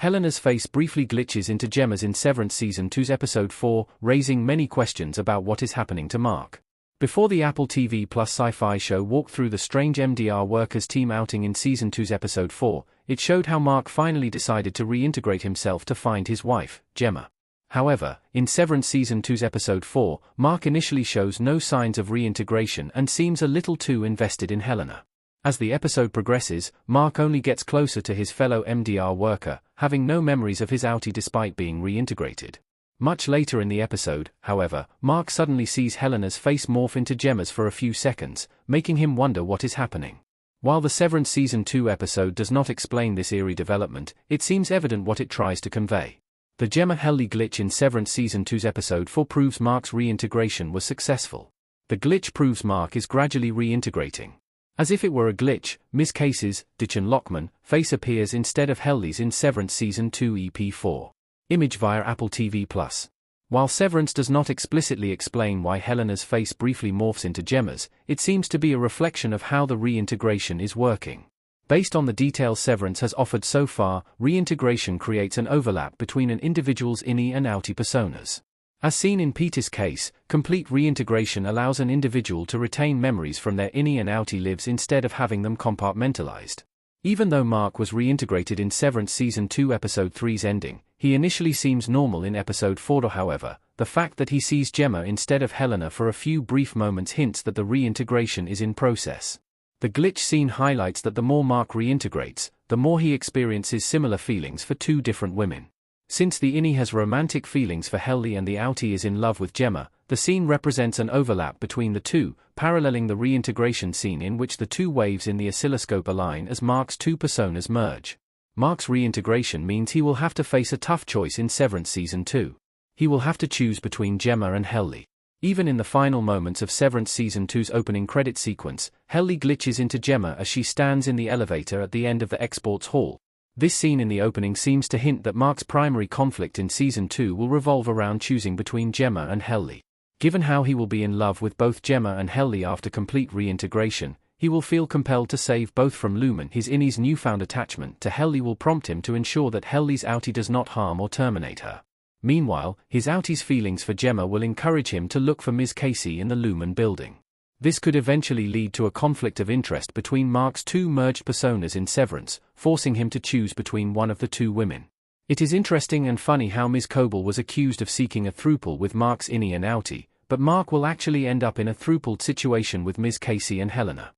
Helena's face briefly glitches into Gemma's in Severance Season 2's Episode 4, raising many questions about what is happening to Mark. Before the Apple TV Plus sci-fi show walked through the strange MDR workers team outing in Season 2's Episode 4, it showed how Mark finally decided to reintegrate himself to find his wife, Gemma. However, in Severance Season 2's Episode 4, Mark initially shows no signs of reintegration and seems a little too invested in Helena. As the episode progresses, Mark only gets closer to his fellow MDR worker, having no memories of his outie despite being reintegrated. Much later in the episode, however, Mark suddenly sees Helena's face morph into Gemma's for a few seconds, making him wonder what is happening. While the Severance Season 2 episode does not explain this eerie development, it seems evident what it tries to convey. The Gemma-Helly glitch in Severance Season 2's Episode 4 proves Mark's reintegration was successful. The glitch proves Mark is gradually reintegrating. As if it were a glitch, Ms. Casey's, Ditchin Lockman, face appears instead of Helly's in Severance Season 2 EP4. Image via Apple TV+. While Severance does not explicitly explain why Helena's face briefly morphs into Gemma's, it seems to be a reflection of how the reintegration is working. Based on the details Severance has offered so far, reintegration creates an overlap between an individual's innie and outie personas. As seen in Peter's case, complete reintegration allows an individual to retain memories from their innie and outie lives instead of having them compartmentalized. Even though Mark was reintegrated in Severance Season 2 Episode 3's ending, he initially seems normal in Episode 4. However, the fact that he sees Gemma instead of Helena for a few brief moments hints that the reintegration is in process. The glitch scene highlights that the more Mark reintegrates, the more he experiences similar feelings for two different women. Since the innie has romantic feelings for Helly and the outie is in love with Gemma, the scene represents an overlap between the two, paralleling the reintegration scene in which the two waves in the oscilloscope align as Mark's two personas merge. Mark's reintegration means he will have to face a tough choice in Severance Season 2. He will have to choose between Gemma and Helly. Even in the final moments of Severance Season 2's opening credit sequence, Helly glitches into Gemma as she stands in the elevator at the end of the exports hall. This scene in the opening seems to hint that Mark's primary conflict in Season 2 will revolve around choosing between Gemma and Helly. Given how he will be in love with both Gemma and Helly after complete reintegration, he will feel compelled to save both from Lumen. His innie's newfound attachment to Helly will prompt him to ensure that Helly's outie does not harm or terminate her. Meanwhile, his outie's feelings for Gemma will encourage him to look for Ms. Casey in the Lumen building. This could eventually lead to a conflict of interest between Mark's two merged personas in Severance, forcing him to choose between one of the two women. It is interesting and funny how Ms. Coble was accused of seeking a throuple with Mark's innie and outie, but Mark will actually end up in a throupled situation with Ms. Casey and Helena.